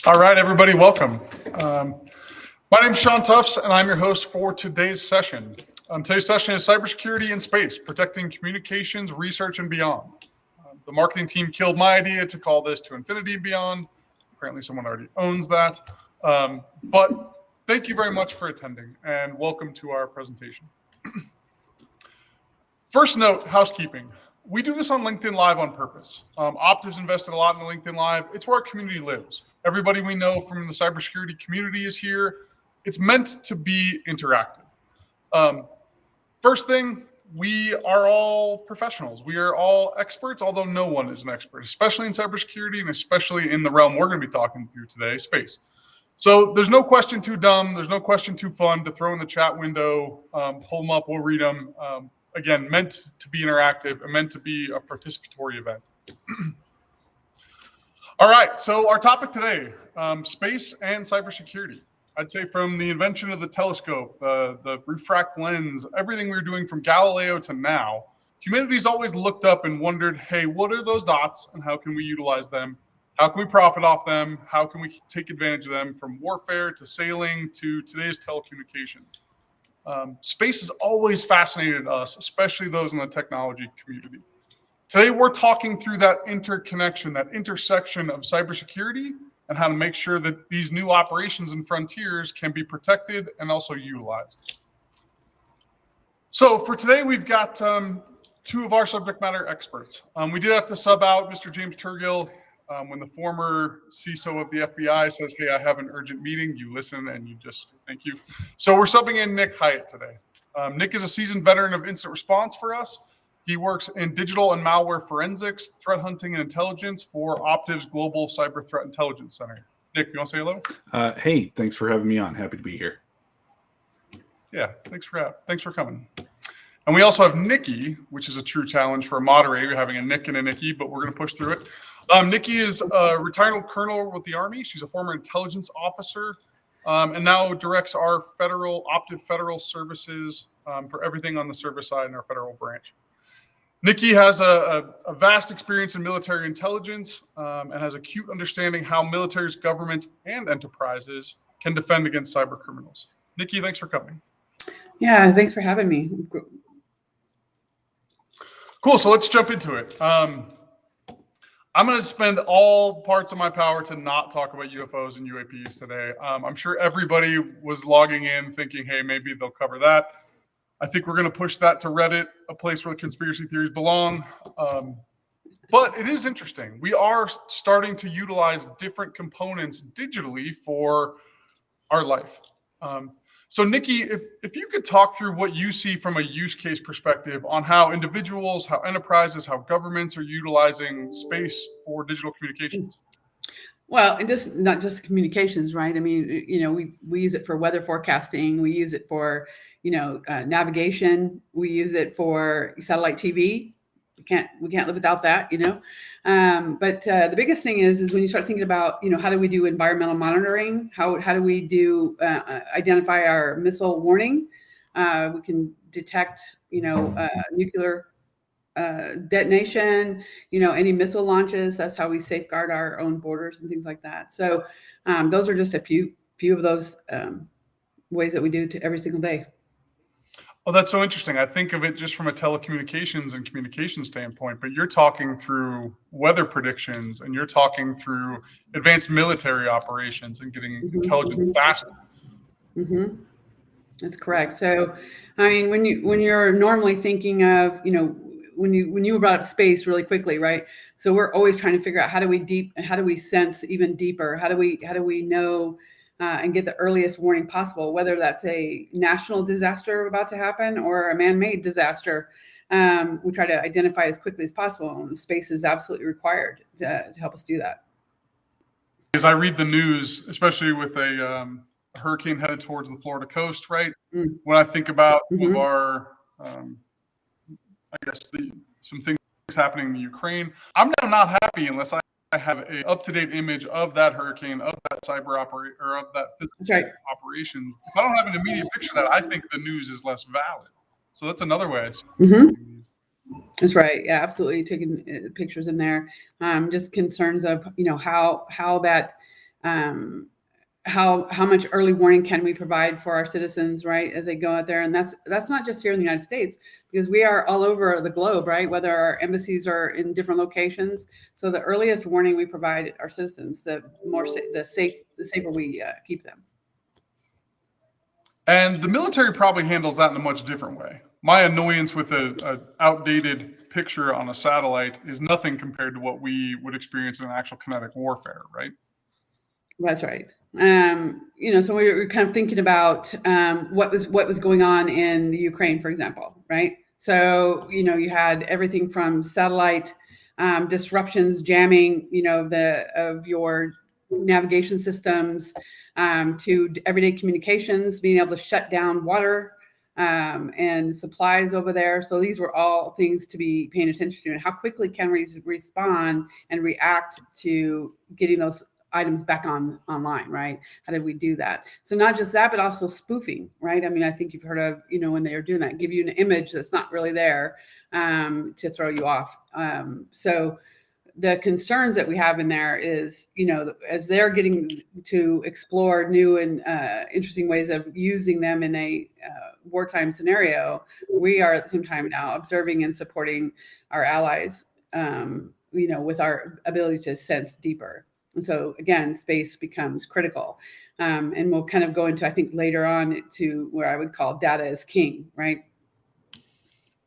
All right, everybody, welcome. My name's Sean Tufts, and I'm your host for today's session. Today's session is cybersecurity in space, protecting communications, research, and beyond. The marketing team killed my idea to call this To Infinity and Beyond. Apparently, someone already owns that. But thank you very much for attending, and welcome to our presentation. First note, housekeeping. We do this on LinkedIn Live on purpose. Optiv's invested a lot in the LinkedIn Live. It's where our community lives. Everybody we know from the cybersecurity community is here. It's meant to be interactive. First thing, we are all professionals. We are all experts, although no one is an expert, especially in cybersecurity and especially in the realm we're going to be talking through today, space. So there's no question too dumb. There's no question too fun to throw in the chat window, pull them up, we'll read them. Again, meant to be interactive and meant to be a participatory event. All right, so our topic today, space and cybersecurity. I'd say from the invention of the telescope, the refract lens, everything we were doing from Galileo to now, humanity's always looked up and wondered, hey, what are those dots and how can we utilize them? How can we profit off them? How can we take advantage of them, from warfare to sailing to today's telecommunications? Space has always fascinated us, especially those in the technology community. Today, we're talking through that interconnection, that intersection of cybersecurity and how to make sure that these new operations and frontiers can be protected and also utilized. So for today, we've got two of our subject matter experts. We did have to sub out Mr. James Turgill. When the former CISO of the FBI says, hey, I have an urgent meeting, you listen and you just, thank you. So we're subbing in Nick Hyatt today. Nick is a seasoned veteran of incident response for us. He works in digital and malware forensics, threat hunting, and intelligence for Optiv's Global Cyber Threat Intelligence Center. Nick, you want to say hello? Hey, thanks for having me on. Happy to be here. Yeah, thanks for coming. And we also have Nikki, which is a true challenge for a moderator, having a Nick and a Nikki, but we're going to push through it. Nikki is a retired colonel with the Army. She's a former intelligence officer and now directs our Optiv Federal Services for everything on the service side in our federal branch. Nikki has a vast experience in military intelligence and has acute understanding how militaries, governments, and enterprises can defend against cyber criminals. Nikki, thanks for coming. Yeah, thanks for having me. Cool, so let's jump into it. I'm going to spend all parts of my power to not talk about UFOs and UAPs today. I'm sure everybody was logging in thinking, hey, maybe they'll cover that. I think we're going to push that to Reddit, a place where the conspiracy theories belong. But it is interesting. We are starting to utilize different components digitally for our life. So Nikki, if you could talk through what you see from a use case perspective on how individuals, how enterprises, how governments are utilizing space for digital communications. Well, and just not just communications, right? I mean, we use it for weather forecasting. We use it for, navigation. We use it for satellite TV. We can't live without that, But the biggest thing is when you start thinking about, how do we do environmental monitoring? How do we do identify our missile warning? We can detect, nuclear detonation, any missile launches. That's how we safeguard our own borders and things like that. So those are just a few of those ways that we do to every single day. Well, that's so interesting. I think of it just from a telecommunications and communication standpoint, but you're talking through weather predictions and you're talking through advanced military operations and getting intelligence faster. Mm-hmm. That's correct. So, I mean, when you're normally thinking of, when you brought up space really quickly, right? So we're always trying to figure out how do we sense even deeper? How do we know and get the earliest warning possible, whether that's a national disaster about to happen or a man-made disaster. We try to identify as quickly as possible, and space is absolutely required to help us do that. As I read the news, especially with a hurricane headed towards the Florida coast, right? When I think about some of our, some things happening in the Ukraine, I'm not happy unless I have an up-to-date image of that hurricane, of that cyber operation, or of that physical operation. If I don't have an immediate picture of that, I think the news is less valid. So that's another way. That's right. Yeah, absolutely. Taking pictures in there. Just concerns of, how that how much early warning can we provide for our citizens, right, as they go out there? And that's not just here in the United States, because we are all over the globe, right? Whether our embassies are in different locations. So the earliest warning we provide our citizens, the safer we keep them. And the military probably handles that in a much different way. My annoyance with a outdated picture on a satellite is nothing compared to what we would experience in an actual kinetic warfare, right? That's right. So we were kind of thinking about what was going on in the Ukraine, for example, right? So you had everything from satellite disruptions, jamming, of your navigation systems, to everyday communications, being able to shut down water and supplies over there. So these were all things to be paying attention to, and how quickly can we respond and react to getting those items back online, right? How did we do that? So not just that, but also spoofing, right? I mean, I think you've heard of, when they are doing that, give you an image that's not really there to throw you off. So the concerns that we have in there is, as they're getting to explore new and interesting ways of using them in a wartime scenario, we are at the same time now observing and supporting our allies, with our ability to sense deeper. And so again, space becomes critical. And we'll kind of go into, I think, later on to where I would call data is king, right?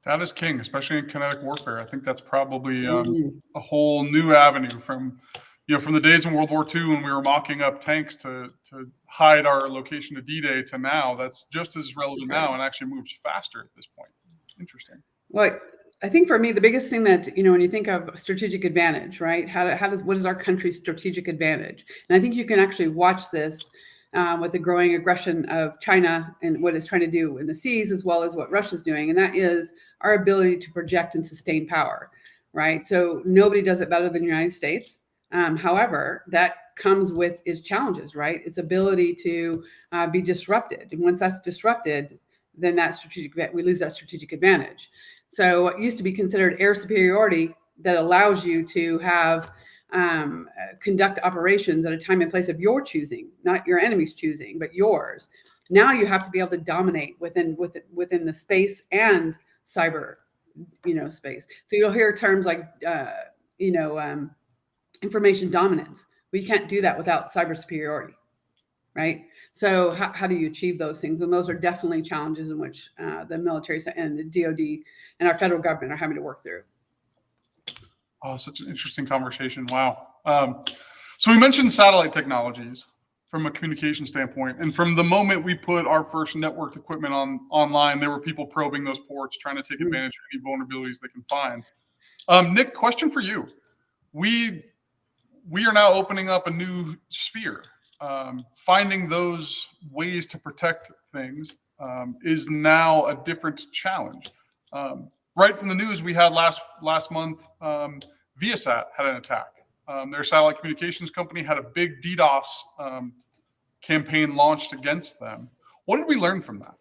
Data is king, especially in kinetic warfare. I think that's probably a whole new avenue from the days in World War II when we were mocking up tanks to hide our location to D-Day to now. That's just as relevant now and actually moves faster at this point. Interesting. Well, I think for me, the biggest thing that, when you think of strategic advantage, right? What is our country's strategic advantage? And I think you can actually watch this with the growing aggression of China and what it's trying to do in the seas, as well as what Russia's doing. And that is our ability to project and sustain power, right? So nobody does it better than the United States. However, that comes with its challenges, right? Its ability to be disrupted. And once that's disrupted, then we lose that strategic advantage. So what used to be considered air superiority that allows you to have conduct operations at a time and place of your choosing, not your enemy's choosing, but yours. Now you have to be able to dominate within the space and cyber, space. So you'll hear terms like, information dominance. We can't do that without cyber superiority. Right. So how do you achieve those things? And those are definitely challenges in which the military and the DoD and our federal government are having to work through. Oh, such an interesting conversation. Wow. So we mentioned satellite technologies from a communication standpoint. And from the moment we put our first networked equipment online, there were people probing those ports, trying to take advantage of any vulnerabilities they can find. Nick, question for you. We are now opening up a new sphere. Finding those ways to protect things is now a different challenge. Right from the news we had last month, Viasat had an attack. Their satellite communications company had a big DDoS campaign launched against them. What did we learn from that?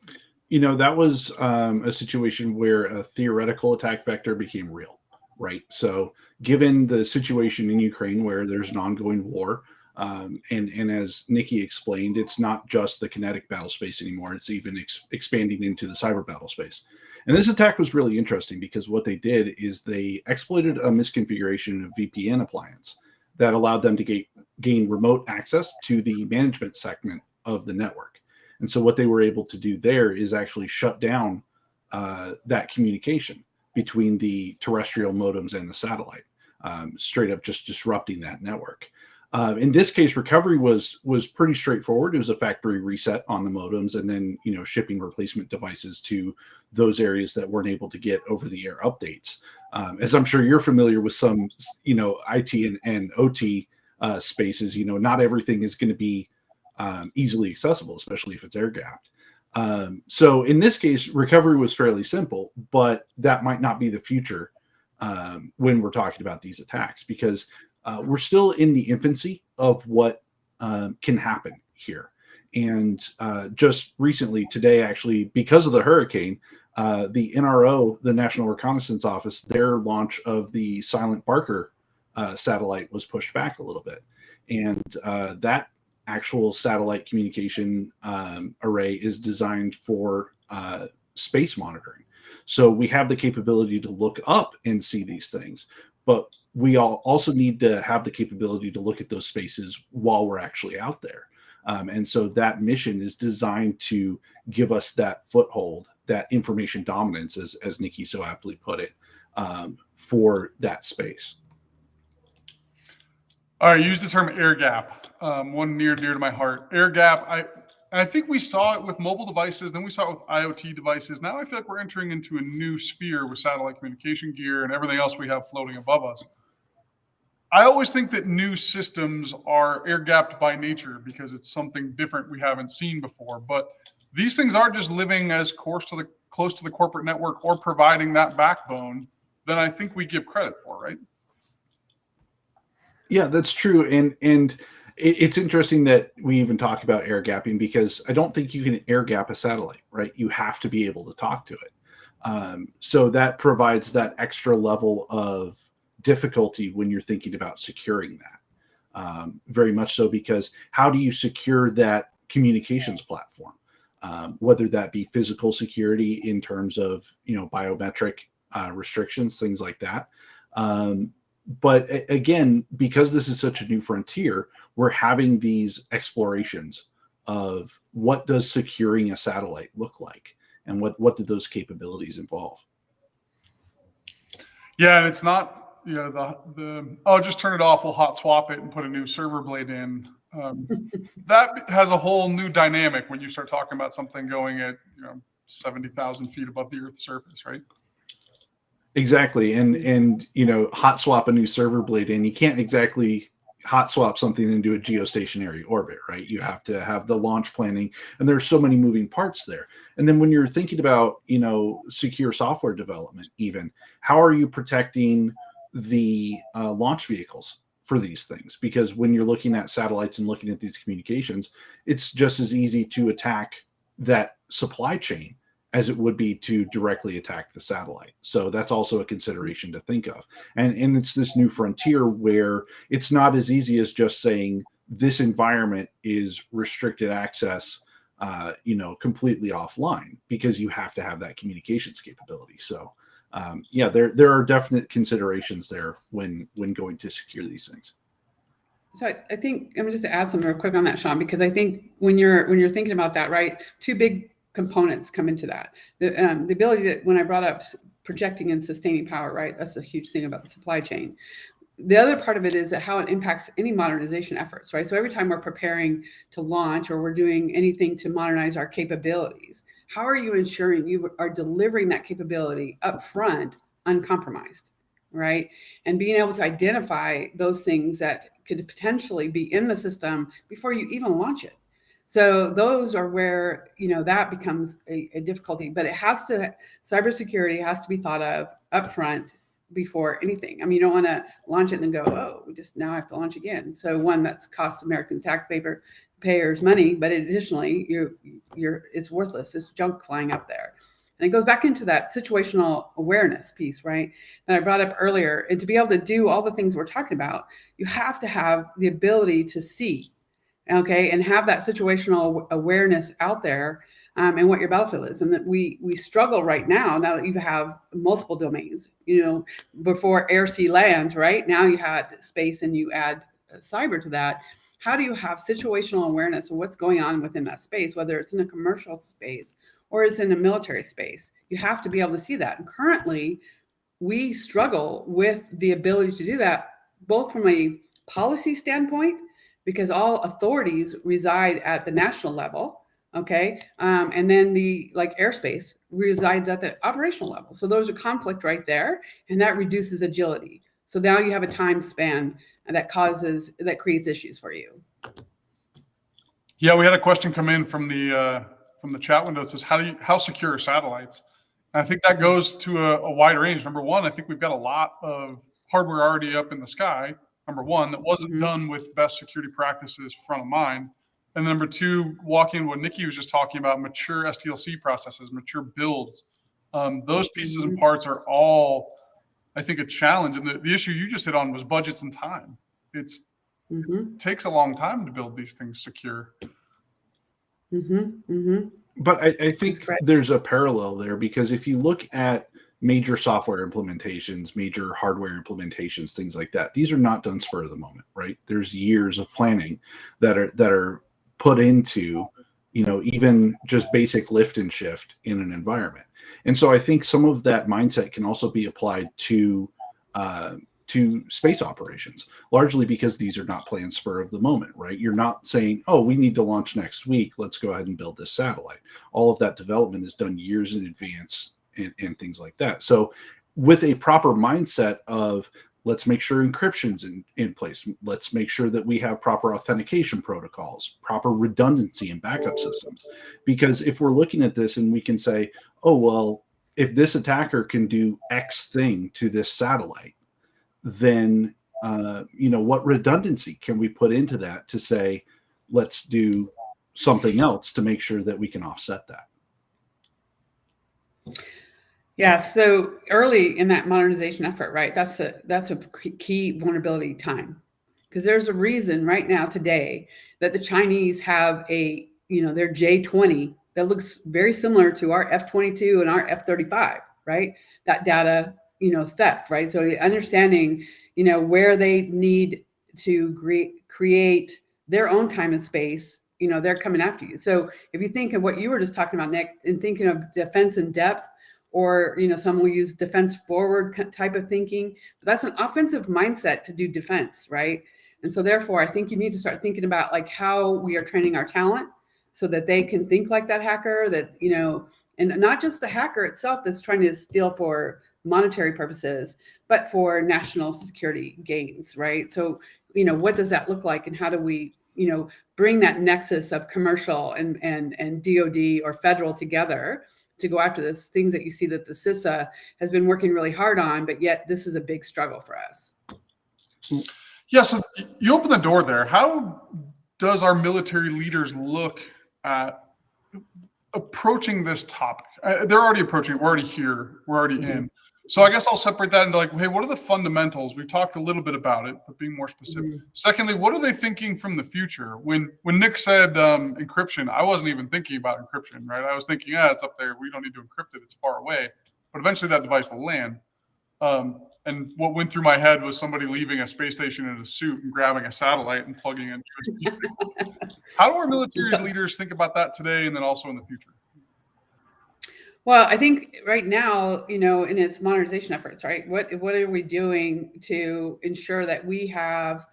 That was a situation where a theoretical attack vector became real, right? So given the situation in Ukraine where there's an ongoing war, and as Nikki explained, it's not just the kinetic battle space anymore. It's even expanding into the cyber battle space. And this attack was really interesting because what they did is they exploited a misconfiguration of VPN appliance that allowed them to gain remote access to the management segment of the network. And so what they were able to do there is actually shut down that communication between the terrestrial modems and the satellite, straight up just disrupting that network. In this case, recovery was pretty straightforward. It was a factory reset on the modems and then, shipping replacement devices to those areas that weren't able to get over-the-air updates. As I'm sure you're familiar with some, IT and OT spaces, not everything is going to be easily accessible, especially if it's air-gapped. So in this case, recovery was fairly simple, but that might not be the future when we're talking about these attacks, because we're still in the infancy of what can happen here. And just recently, today, actually, because of the hurricane, the NRO, the National Reconnaissance Office, their launch of the Silent Barker satellite was pushed back a little bit. And that actual satellite communication array is designed for space monitoring. So we have the capability to look up and see these things, but we also need to have the capability to look at those spaces while we're actually out there. And so that mission is designed to give us that foothold, that information dominance, as Nikki so aptly put it, for that space. All right, use the term air gap, one near and dear to my heart. Air gap, I think we saw it with mobile devices, then we saw it with IoT devices. Now I feel like we're entering into a new sphere with satellite communication gear and everything else we have floating above us. I always think that new systems are air gapped by nature because it's something different we haven't seen before. But these things are just living as close to the corporate network or providing that backbone than I think we give credit for, right? Yeah, that's true. And it's interesting that we even talk about air gapping, because I don't think you can air gap a satellite, right? You have to be able to talk to it. So that provides that extra level of difficulty when you're thinking about securing that. Very much so, because how do you secure that communications platform? Whether that be physical security in terms of, biometric restrictions, things like that. But again, because this is such a new frontier, we're having these explorations of what does securing a satellite look like, and what do those capabilities involve? Yeah, and it's not, oh, just turn it off, we'll hot swap it and put a new server blade in. That has a whole new dynamic when you start talking about something going at 70,000 feet above the Earth's surface, right? Exactly. And hot swap a new server blade in. You can't exactly hot swap something into a geostationary orbit, right? You have to have the launch planning, and there's so many moving parts there. And then when you're thinking about, secure software development, even, how are you protecting the launch vehicles for these things? Because when you're looking at satellites and looking at these communications, it's just as easy to attack that supply chain as it would be to directly attack the satellite. So that's also a consideration to think of. And it's this new frontier where it's not as easy as just saying this environment is restricted access, completely offline, because you have to have that communications capability. So there are definite considerations there when going to secure these things. So I think I'm just to add something real quick on that, Sean, because I think when you're thinking about that, right, two big components come into that. The ability to, when I brought up projecting and sustaining power, right, that's a huge thing about the supply chain. The other part of it is how it impacts any modernization efforts, right? So every time we're preparing to launch or we're doing anything to modernize our capabilities, how are you ensuring you are delivering that capability up front uncompromised, right? And being able to identify those things that could potentially be in the system before you even launch it. So those are where, that becomes a difficulty, but cybersecurity has to be thought of upfront before anything. I mean, you don't want to launch it and then go, oh, we just now have to launch again. So one, that's costs American taxpayers money, but additionally, it's worthless. It's junk flying up there. And it goes back into that situational awareness piece, right, that I brought up earlier. And to be able to do all the things we're talking about, you have to have the ability to see, okay, and have that situational awareness out there, and what your battlefield is. And that we struggle right now that you have multiple domains, before air, sea, land, right? Now you had space and you add cyber to that. How do you have situational awareness of what's going on within that space, whether it's in a commercial space or it's in a military space? You have to be able to see that. And currently, we struggle with the ability to do that, both from a policy standpoint, because all authorities reside at the national level, okay? And then airspace resides at the operational level. So there's a conflict right there, and that reduces agility. So now you have a time span that creates issues for you. Yeah, we had a question come in from the chat window. It says, how secure are satellites? And I think that goes to a wide range. Number one, I think we've got a lot of hardware already up in the sky. Number one, that wasn't done with best security practices front of mind. And number two, walking what Nikki was just talking about, mature SDLC processes, mature builds. Those pieces and parts are all, I think, a challenge. And the issue you just hit on was budgets and time. It's Mm-hmm. It takes a long time to build these things secure. Mm-hmm. Mm-hmm. But I That's think correct. there's a parallel there, because if you look at major software implementations, major hardware implementations, things like that, these are not done spur of the moment, right? There's years of planning that are put into, even just basic lift and shift in an environment. And so I think some of that mindset can also be applied to space operations, largely because these are not planned spur of the moment, right? You're not saying, oh, we need to launch next week, let's go ahead and build this satellite. All of that development is done years in advance, and things like that. So with a proper mindset of, let's make sure encryption's in place, let's make sure that we have proper authentication protocols, proper redundancy and backup systems. Because if we're looking at this and we can say, oh, well, if this attacker can do X thing to this satellite, then what redundancy can we put into that to say, let's do something else to make sure that we can offset that? Yeah, so early in that modernization effort, right? That's a key vulnerability time, because there's a reason right now today that the Chinese have their J-20 that looks very similar to our F-22 and our F-35, right? That data, theft, right? So understanding, where they need to create their own time and space, they're coming after you. So if you think of what you were just talking about, Nick, and thinking of defense in depth, or some will use defense forward type of thinking, but that's an offensive mindset to do defense, right? And so therefore, I think you need to start thinking about like how we are training our talent so that they can think like that hacker, that, and not just the hacker itself that's trying to steal for monetary purposes, but for national security gains, right? So, what does that look like, and how do we, bring that nexus of commercial and DoD or federal together to go after this, things that you see that the CISA has been working really hard on, but yet this is a big struggle for us. Yeah, so you open the door there. How does our military leaders look at approaching this topic? They're already approaching it. We're already here. We're already in. So I guess I'll separate that into like, hey, what are the fundamentals? We've talked a little bit about it, but being more specific. Secondly, what are they thinking from the future? When Nick said encryption, I wasn't even thinking about encryption, right? I was thinking, it's up there. We don't need to encrypt it. It's far away. But eventually that device will land. And what went through my head was somebody leaving a space station in a suit and grabbing a satellite and plugging in USB. How do our military leaders think about that today and then also in the future? Well, I think right now, in its modernization efforts, right? What are we doing to ensure that we have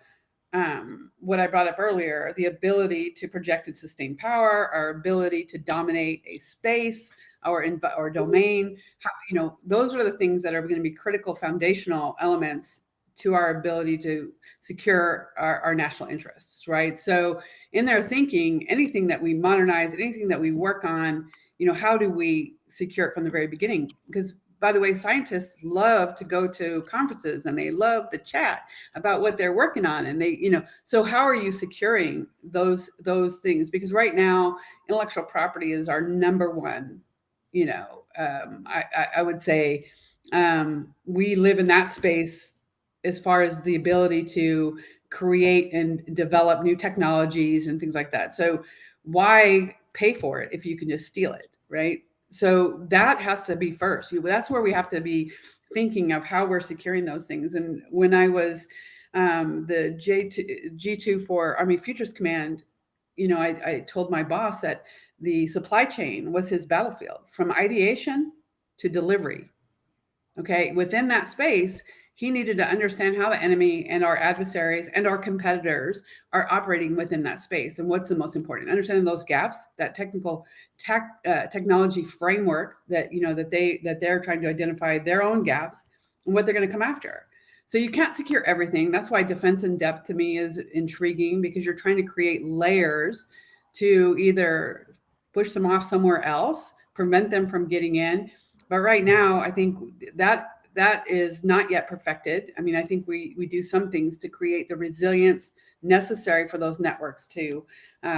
what I brought up earlier, the ability to project and sustain power, our ability to dominate a space or domain? Those are the things that are going to be critical foundational elements to our ability to secure our national interests, right? So in their thinking, anything that we modernize, anything that we work on, how do we secure it from the very beginning? Because, by the way, scientists love to go to conferences and they love to chat about what they're working on. And they, so how are you securing those things? Because right now, intellectual property is our number one, I would say we live in that space as far as the ability to create and develop new technologies and things like that. So why pay for it if you can just steal it, right? So that has to be first. That's where we have to be thinking of how we're securing those things. And when I was the G2 for Army Futures Command, I told my boss that the supply chain was his battlefield, from ideation to delivery. Okay, within that space, he needed to understand how the enemy and our adversaries and our competitors are operating within that space, and what's the most important. Understanding those gaps, that technology framework that they're trying to identify their own gaps and what they're going to come after. So you can't secure everything. That's why defense in depth to me is intriguing, because you're trying to create layers to either push them off somewhere else, prevent them from getting in. But right now, I think that is not yet perfected. I mean, I think we do some things to create the resilience necessary for those networks to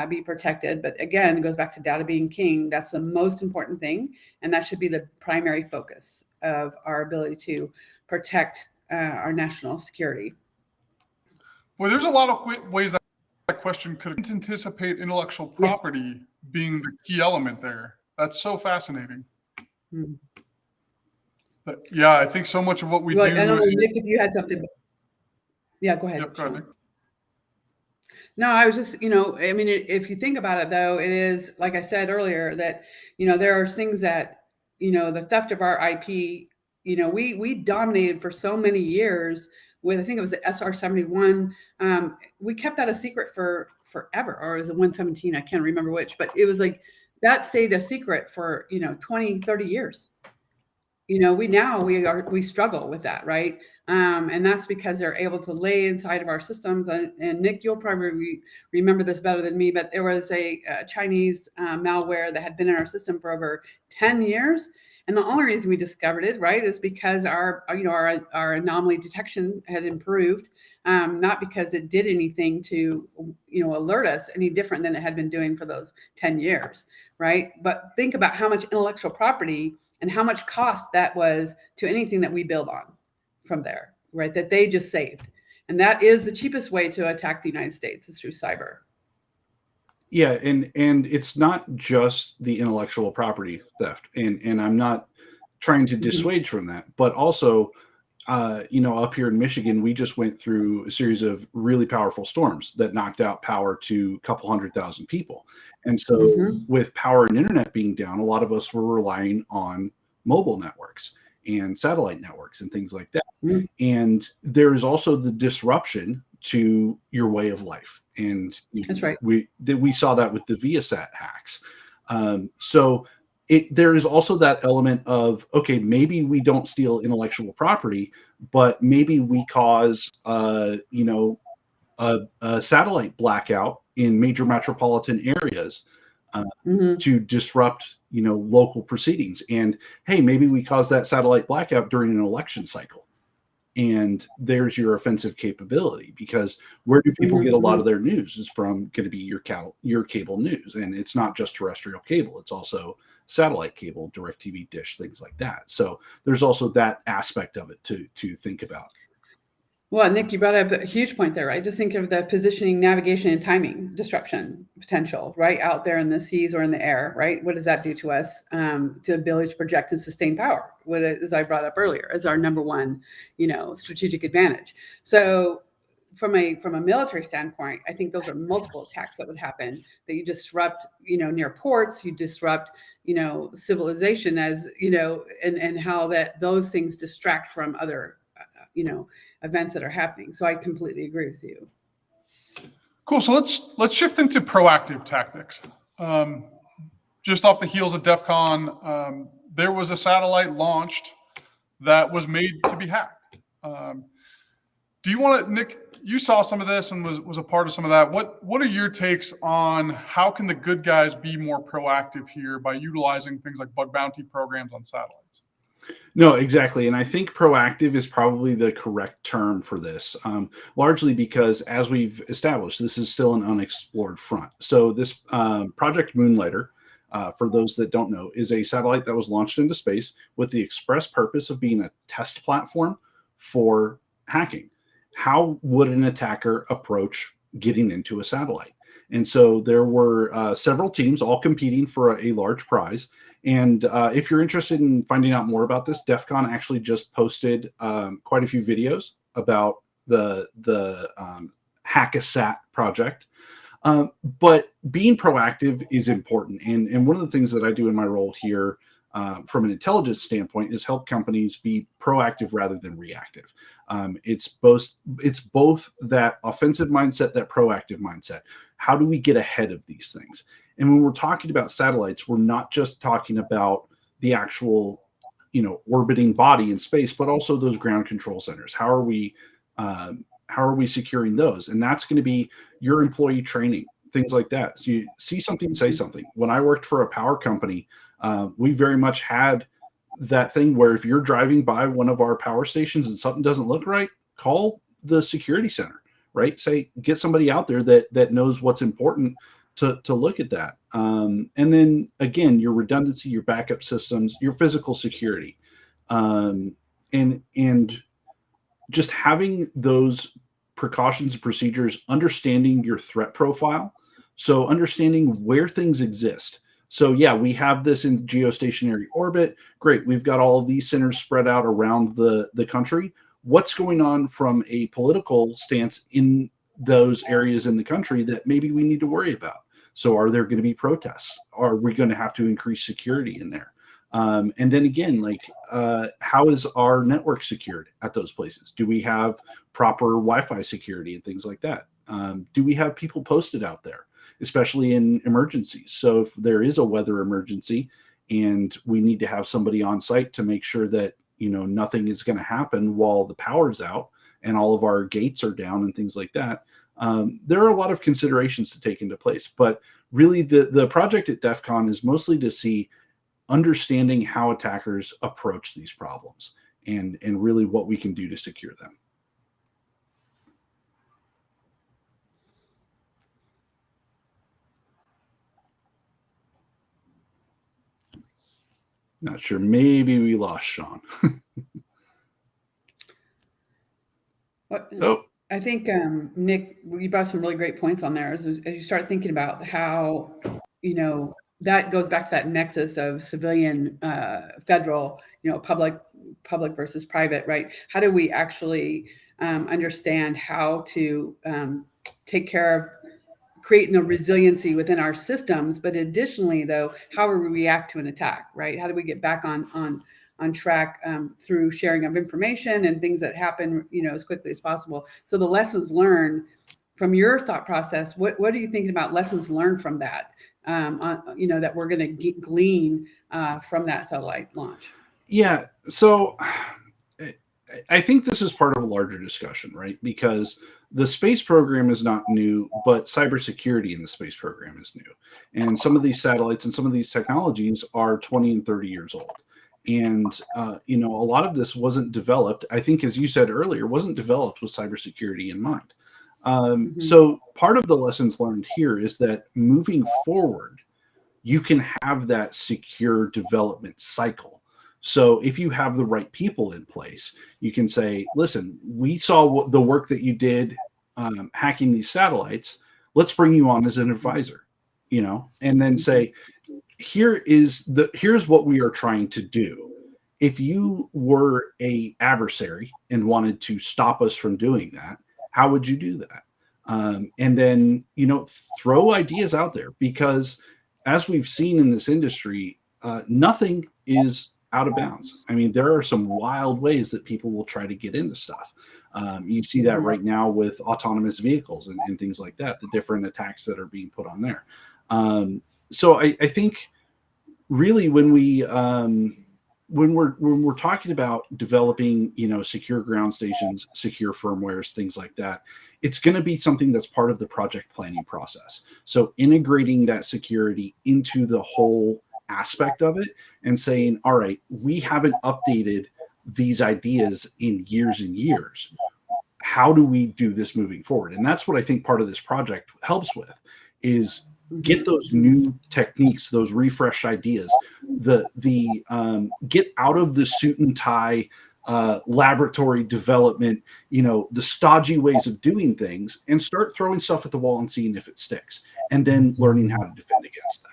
be protected. But again, it goes back to data being king. That's the most important thing. And that should be the primary focus of our ability to protect our national security. Well, there's a lot of ways that question could anticipate intellectual property being the key element there. That's so fascinating. Hmm. But yeah, I think so much of what we do. I don't know, Nick, if you had something. Yeah, go ahead. Yep, go ahead, Nick. No, I was just, I mean, if you think about it, though, it is, like I said earlier, that, there are things that, the theft of our IP, we dominated for so many years with, I think it was the SR-71. We kept that a secret for forever, or is it 117? I can't remember which, but it was like that stayed a secret for, 20, 30 years. We struggle with that, right? And that's because they're able to lay inside of our systems. And Nick, you'll probably remember this better than me, but there was a Chinese malware that had been in our system for over 10 years. And the only reason we discovered it, right, is because our anomaly detection had improved, not because it did anything to, alert us any different than it had been doing for those 10 years, right? But think about how much intellectual property and how much cost that was to anything that we build on from there, right? That they just saved. And that is the cheapest way to attack the United States, is through cyber. Yeah, and it's not just the intellectual property theft, and I'm not trying to dissuade from that, but also, up here in Michigan, we just went through a series of really powerful storms that knocked out power to a couple 100,000 people. And so with power and internet being down, a lot of us were relying on mobile networks and satellite networks and things like that. And there's also the disruption to your way of life. And that's right. We saw that with the Viasat hacks. So there is also that element of, okay, maybe we don't steal intellectual property, but maybe we cause, a satellite blackout in major metropolitan areas to disrupt, local proceedings. And hey, maybe we cause that satellite blackout during an election cycle. And there's your offensive capability, because where do people get a lot of their news is from going to be your cable news. And it's not just terrestrial cable. It's also satellite cable, DirecTV, Dish, things like that. So there's also that aspect of it to think about. Well, Nick, you brought up a huge point there, right? Just think of the positioning, navigation, and timing disruption potential, right? Out there in the seas or in the air, right? What does that do to us, to ability to project and sustain power? What, as I brought up earlier, is our number one, strategic advantage. So from a military standpoint, I think those are multiple attacks that would happen, that you disrupt, near ports, you disrupt, civilization, as, and how those things distract from other events that are happening. So I completely agree with you. Cool. So let's shift into proactive tactics. Just off the heels of DEF CON, there was a satellite launched that was made to be hacked. Do you want to, Nick, you saw some of this and was a part of some of that. What are your takes on how can the good guys be more proactive here by utilizing things like bug bounty programs on satellites? No, exactly. And I think proactive is probably the correct term for this, largely because, as we've established, this is still an unexplored front. So this Project Moonlighter, for those that don't know, is a satellite that was launched into space with the express purpose of being a test platform for hacking. How would an attacker approach getting into a satellite? And so there were several teams all competing for a large prize. And if you're interested in finding out more about this, DEF CON actually just posted quite a few videos about the Hack-A-Sat project. But being proactive is important. And one of the things that I do in my role here from an intelligence standpoint is help companies be proactive rather than reactive. It's both that offensive mindset, that proactive mindset. How do we get ahead of these things? And when we're talking about satellites, we're not just talking about the actual, orbiting body in space, but also those ground control centers. How are we securing those? And that's going to be your employee training, things like that. So you see something, say something. When I worked for a power company, we very much had that thing where if you're driving by one of our power stations and something doesn't look right, call the security center, right? Say, get somebody out there that knows what's important to look at that. And then again, your redundancy, your backup systems, your physical security, and just having those precautions and procedures, understanding your threat profile. So understanding where things exist. So yeah, we have this in geostationary orbit. Great. We've got all of these centers spread out around the country. What's going on from a political stance in those areas in the country that maybe we need to worry about? So are there going to be protests? Are we going to have to increase security in there? And then again, like, how is our network secured at those places? Do we have proper Wi-Fi security and things like that? Do we have people posted out there, especially in emergencies? So if there is a weather emergency and we need to have somebody on site to make sure that, you know, nothing is going to happen while the power's out and all of our gates are down and things like that, there are a lot of considerations to take into place. But really, the project at DEF CON is mostly to see understanding how attackers approach these problems and really what we can do to secure them. Not sure. Maybe we lost Sean. Oh, I think, Nick, you brought some really great points on there as you start thinking about how, you know, that goes back to that nexus of civilian, federal, you know, public versus private, right? How do we actually understand how to take care of creating the resiliency within our systems, but additionally, though, how we react to an attack, right? How do we get back on track through sharing of information and things that happen, you know, as quickly as possible? So the lessons learned from your thought process, what are you thinking about lessons learned from that, you know, that we're going to glean from that satellite launch? Yeah. So I think this is part of a larger discussion, right? Because the space program is not new, but cybersecurity in the space program is new. And some of these satellites and some of these technologies are 20 and 30 years old. And, you know, a lot of this wasn't developed, I think, as you said earlier, wasn't developed with cybersecurity in mind. So part of the lessons learned here is that moving forward, you can have that secure development cycle. So if you have the right people in place, you can say, listen, we saw the work that you did hacking these satellites. Let's bring you on as an advisor, you know, and then say, here's what we are trying to do. If you were a adversary and wanted to stop us from doing that, how would you do that? And then, you know, throw ideas out there, because as we've seen in this industry, nothing is out of bounds. I mean, there are some wild ways that people will try to get into stuff. You see that right now with autonomous vehicles and things like that, the different attacks that are being put on there. So I think really when we're talking about developing, you know, secure ground stations, secure firmwares, things like that, it's going to be something that's part of the project planning process. So integrating that security into the whole aspect of it and saying, all right, we haven't updated these ideas in years and years. How do we do this moving forward? And that's what I think part of this project helps with, is get those new techniques, those refreshed ideas, get out of the suit and tie laboratory development, you know, the stodgy ways of doing things, and start throwing stuff at the wall and seeing if it sticks, and then learning how to defend against that.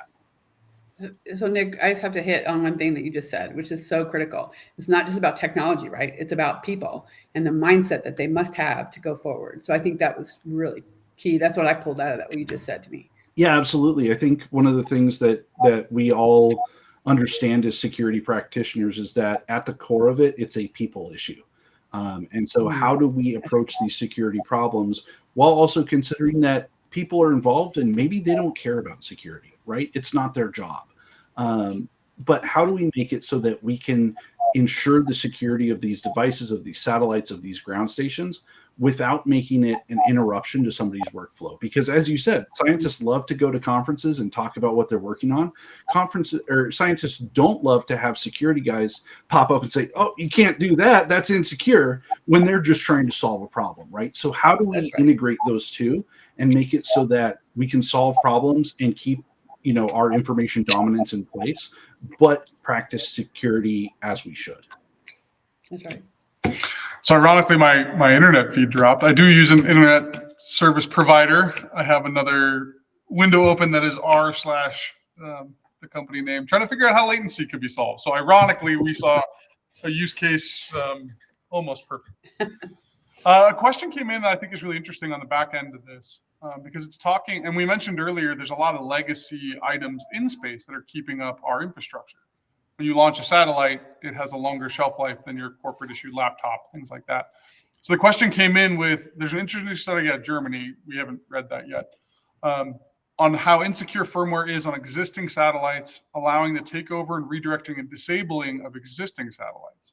So Nick, I just have to hit on one thing that you just said, which is so critical. It's not just about technology, right? It's about people and the mindset that they must have to go forward. So I think that was really key. That's what I pulled out of that, what you just said to me. Yeah, absolutely. I think one of the things that we all understand as security practitioners is that at the core of it, it's a people issue. And so how do we approach these security problems while also considering that people are involved and maybe they don't care about security, right? It's not their job. But how do we make it so that we can ensure the security of these devices, of these satellites, of these ground stations, without making it an interruption to somebody's workflow? Because as you said, scientists love to go to conferences and talk about what they're working on. Scientists don't love to have security guys pop up and say, oh, you can't do that, that's insecure, when they're just trying to solve a problem, right? So how do we integrate those two and make it so that we can solve problems and keep, you know, our information dominance in place, but practice security as we should? That's right. So ironically, my internet feed dropped. I do use an internet service provider. I have another window open that is r slash the company name, trying to figure out how latency could be solved. So ironically, we saw a use case almost perfect. A question came in that I think is really interesting on the back end of this, because it's talking, and we mentioned earlier, there's a lot of legacy items in space that are keeping up our infrastructure. When you launch a satellite, it has a longer shelf life than your corporate issued laptop, things like that. So the question came in with, there's an interesting study at Germany, we haven't read that yet, on how insecure firmware is on existing satellites, allowing the takeover and redirecting and disabling of existing satellites.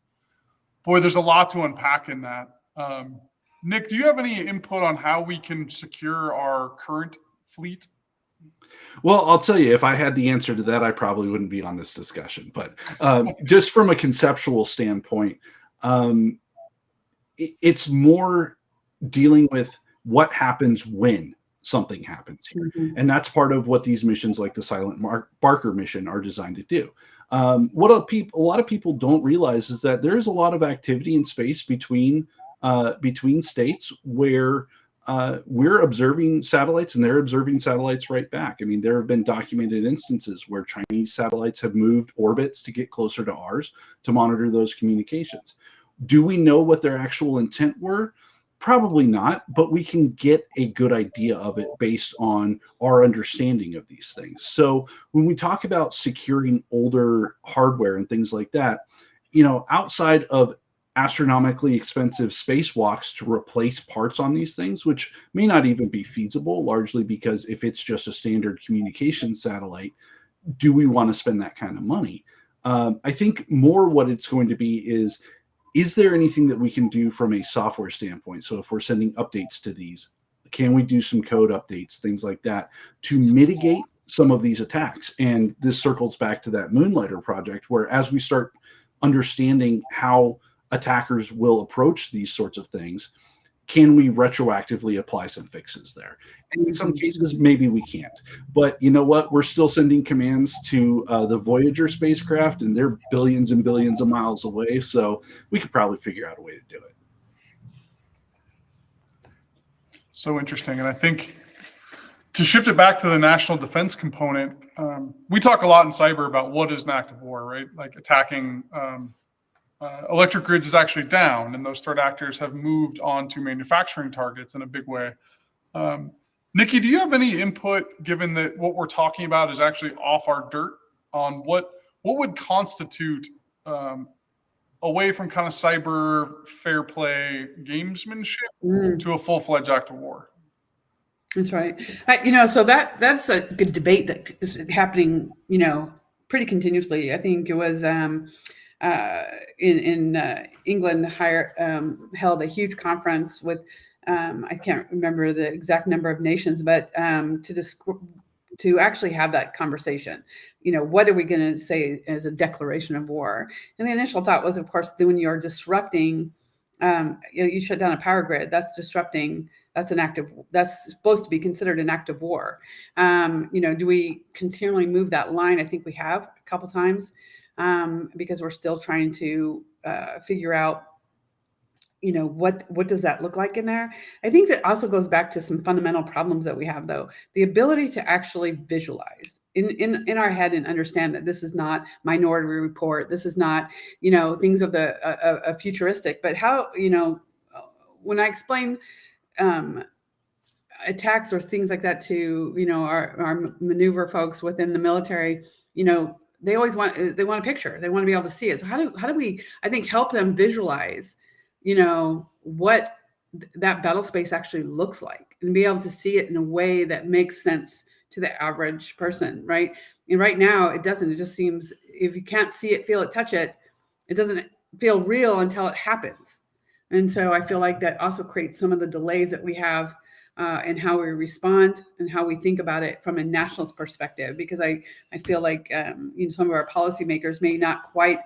Boy, there's a lot to unpack in that. Nick, do you have any input on how we can secure our current fleet? Well, I'll tell you, if I had the answer to that, I probably wouldn't be on this discussion. But just from a conceptual standpoint, it's more dealing with what happens when something happens here. Mm-hmm. And that's part of what these missions like the Silent Barker mission are designed to do. What a lot of people don't realize is that there is a lot of activity in space between states where we're observing satellites and they're observing satellites right back. I mean, there have been documented instances where Chinese satellites have moved orbits to get closer to ours to monitor those communications. Do we know what their actual intent were? Probably not, but we can get a good idea of it based on our understanding of these things. So when we talk about securing older hardware and things like that, outside of astronomically expensive spacewalks to replace parts on these things, which may not even be feasible, largely because if it's just a standard communications satellite, do we want to spend that kind of money? I think more what it's going to be is there anything that we can do from a software standpoint? So if we're sending updates to these, can we do some code updates, things like that, to mitigate some of these attacks? And this circles back to that Moonlighter project, where as we start understanding how attackers will approach these sorts of things, can we retroactively apply some fixes there? And in some cases, maybe we can't. But you know what? We're still sending commands to the Voyager spacecraft, and they're billions and billions of miles away. So we could probably figure out a way to do it. So interesting. And I think to shift it back to the national defense component, we talk a lot in cyber about what is an act of war, right? Like attacking electric grids is actually down, and those threat actors have moved on to manufacturing targets in a big way. Nikki, do you have any input, given that what we're talking about is actually off our dirt, on what would constitute away from kind of cyber fair play gamesmanship to a full-fledged act of war? That's right. So that's a good debate that is happening, pretty continuously. I think it was in England held a huge conference with I can't remember the exact number of nations, but to actually have that conversation. What are we going to say as a declaration of war? And the initial thought was, of course, when you're disrupting, you shut down a power grid, that's disrupting. That's supposed to be considered an act of war. Do we continually move that line? I think we have a couple times. Because we're still trying to figure out, what does that look like in there? I think that also goes back to some fundamental problems that we have, though. The ability to actually visualize in our head and understand that this is not Minority Report. This is not, things of the futuristic. But how, when I explain attacks or things like that to, our maneuver folks within the military, they always want a picture. They want to be able to see it. So how do we, I think, help them visualize, what that battle space actually looks like, and be able to see it in a way that makes sense to the average person, right? And right now it doesn't. It just seems, if you can't see it, feel it, touch it, it doesn't feel real until it happens. And so I feel like that also creates some of the delays that we have and how we respond and how we think about it from a nationalist perspective, because I feel like some of our policymakers may not quite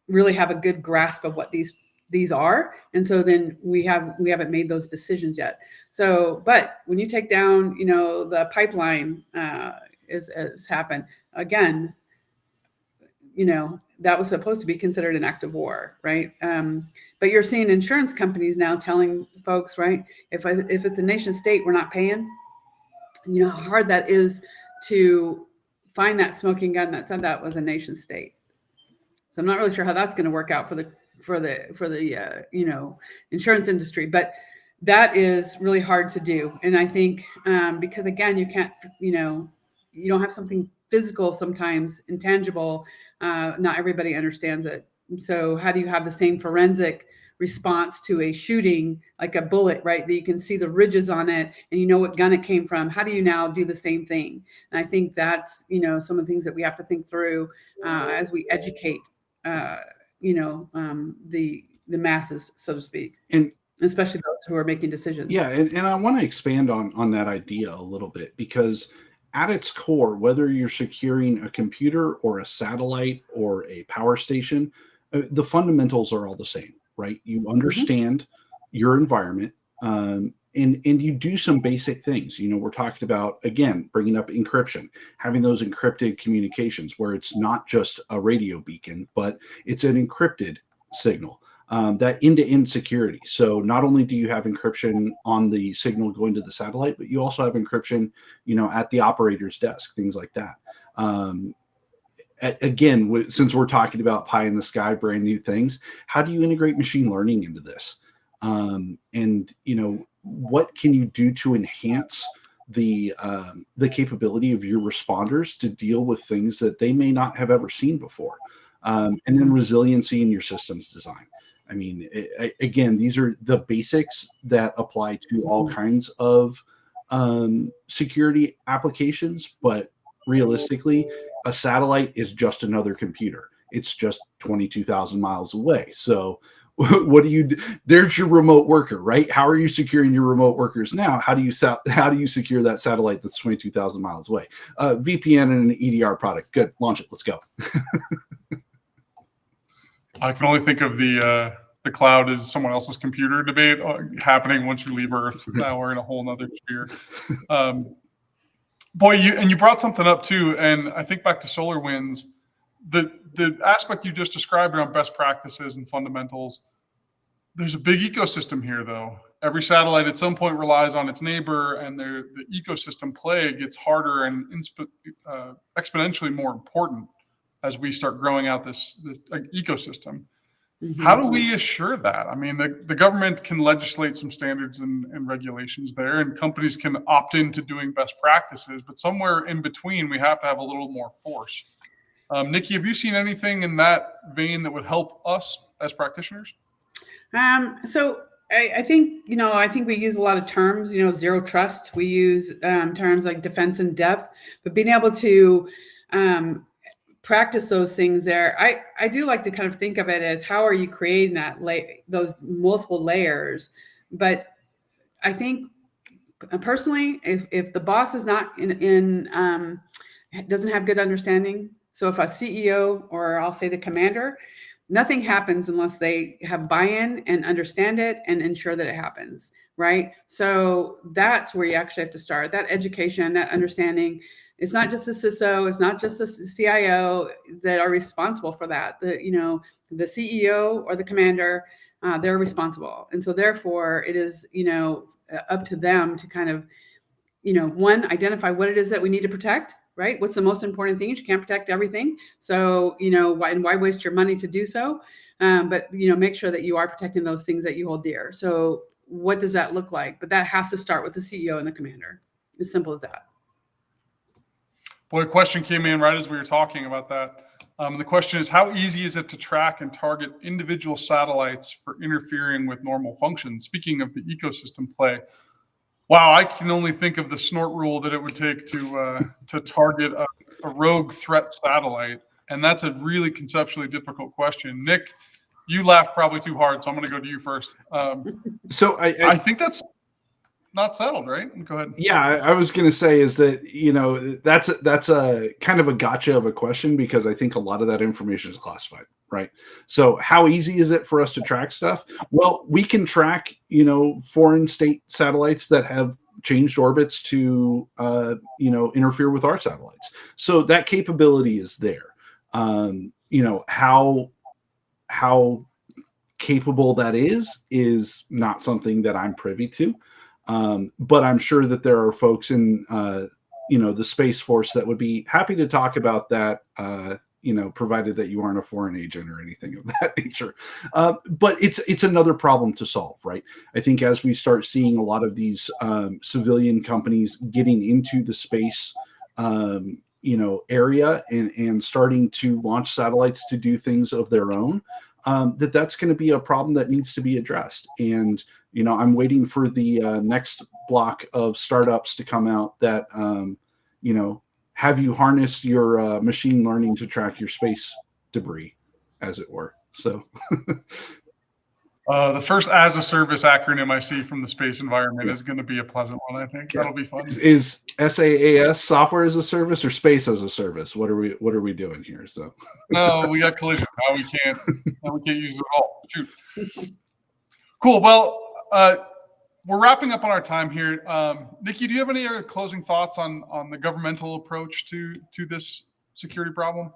really have a good grasp of what these are, and so then we haven't made those decisions yet. So, but when you take down the pipeline, has happened again, that was supposed to be considered an act of war, right? But you're seeing insurance companies now telling folks, right, if it's a nation state, we're not paying. How hard that is to find that smoking gun that said that was a nation state. So I'm not really sure how that's going to work out for the insurance industry, but that is really hard to do. And I think because again, you can't, you don't have something physical, sometimes intangible. Not everybody understands it. So how do you have the same forensic response to a shooting, like a bullet, right? That you can see the ridges on it and you know what gun it came from. How do you now do the same thing? And I think that's, some of the things that we have to think through as we educate, the masses, so to speak. And especially those who are making decisions. Yeah, and I want to expand on that idea a little bit, because at its core, whether you're securing a computer or a satellite or a power station, the fundamentals are all the same, right? You understand your environment, and you do some basic things. We're talking about, again, bringing up encryption, having those encrypted communications where it's not just a radio beacon, but it's an encrypted signal. That end-to-end security. So not only do you have encryption on the signal going to the satellite, but you also have encryption, at the operator's desk, things like that. Again, since we're talking about pie in the sky, brand new things, how do you integrate machine learning into this? And what can you do to enhance the capability of your responders to deal with things that they may not have ever seen before? And then resiliency in your systems design. I mean, again, these are the basics that apply to all kinds of security applications, but realistically, a satellite is just another computer. It's just 22,000 miles away. So what do you do? There's your remote worker, right? How are you securing your remote workers now? How do you secure that satellite that's 22,000 miles away? VPN and an EDR product. Good. Launch it. Let's go. I can only think of the cloud as someone else's computer debate happening once you leave Earth. Now we're in a whole nother sphere. Boy, you brought something up too, and I think back to SolarWinds, the aspect you just described around best practices and fundamentals. There's a big ecosystem here, though. Every satellite at some point relies on its neighbor, and the ecosystem play gets harder and exponentially more important as we start growing out this ecosystem. How do we assure that? I mean, the government can legislate some standards and regulations there, and companies can opt into doing best practices, but somewhere in between, we have to have a little more force. Nikki, have you seen anything in that vein that would help us as practitioners? So I think, I think we use a lot of terms, zero trust. We use terms like defense in depth, but being able to practice those things there. I do like to kind of think of it as how are you creating those multiple layers. But I think personally, if the boss is not doesn't have good understanding, so if a CEO or I'll say the commander, nothing happens unless they have buy-in and understand it and ensure that it happens, right? So that's where you actually have to start, that education, that understanding. It's not just the CISO, it's not just the CIO that are responsible for that. The CEO or the commander, they're responsible. And so therefore it is, up to them to kind of, one, identify what it is that we need to protect, right? What's the most important things? You can't protect everything. So, why waste your money to do so? But, make sure that you are protecting those things that you hold dear. So what does that look like? But that has to start with the CEO and the commander. As simple as that. Boy, a question came in right as we were talking about that. The question is, how easy is it to track and target individual satellites for interfering with normal functions? Speaking of the ecosystem play, wow, I can only think of the snort rule that it would take to target a rogue threat satellite. And that's a really conceptually difficult question. Nick, you laughed probably too hard, so I'm going to go to you first. So I think that's not settled, right? Go ahead. Yeah, I was going to say is that, that's a kind of a gotcha of a question, because I think a lot of that information is classified, right? So how easy is it for us to track stuff? Well, we can track, foreign state satellites that have changed orbits to, interfere with our satellites. So that capability is there. how capable that is not something that I'm privy to. But I'm sure that there are folks in the Space Force that would be happy to talk about that, provided that you aren't a foreign agent or anything of that nature. But it's another problem to solve, right? I think as we start seeing a lot of these civilian companies getting into the space area and starting to launch satellites to do things of their own, that's going to be a problem that needs to be addressed. And I'm waiting for the next block of startups to come out that have you harness your machine learning to track your space debris, as it were. So the first as a service acronym I see from the space environment is going to be a pleasant one. I think that'll be fun. Is SaaS, software as a service, or space as a service? What are we doing here? So no, we got collision. Now we can't use it at all. Shoot. Cool. Well, we're wrapping up on our time here. Nikki, do you have any other closing thoughts on the governmental approach to this security problem?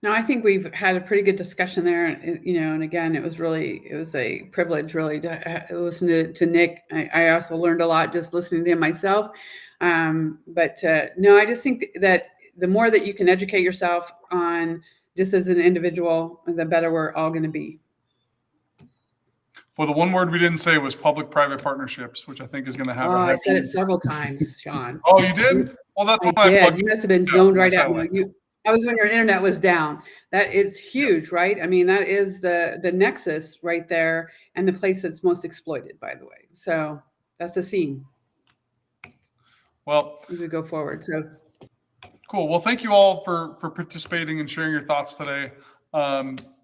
No, I think we've had a pretty good discussion there, and again, it was a privilege really to listen to Nick. I also learned a lot just listening to him myself. No, I just think that the more that you can educate yourself on just as an individual, the better we're all going to be. Well, the one word we didn't say was public-private partnerships, which I think is going to have. I said it several times, Sean. Oh, you did? Well, that's what I did. You must have been zoned right at me. That was when your internet was down. That is huge, right? I mean, that is the nexus right there, and the place that's most exploited, by the way. So that's the scene. Well, as we go forward. So cool. Well, thank you all for participating and sharing your thoughts today.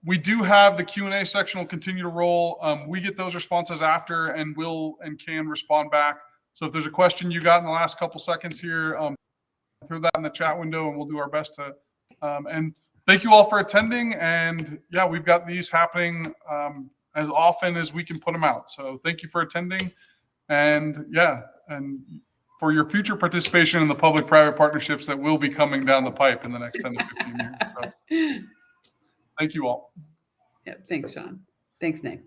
We do have the Q&A section will continue to roll. We get those responses after, and will and can respond back. So if there's a question you got in the last couple seconds here, throw that in the chat window, and we'll do our best to. And thank you all for attending. And yeah, we've got these happening as often as we can put them out. So thank you for attending. And yeah, and for your future participation in the public-private partnerships that will be coming down the pipe in the next 10 to 15 years. So, thank you all. Yeah, thanks, Sean. Thanks, Nick.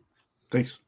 Thanks.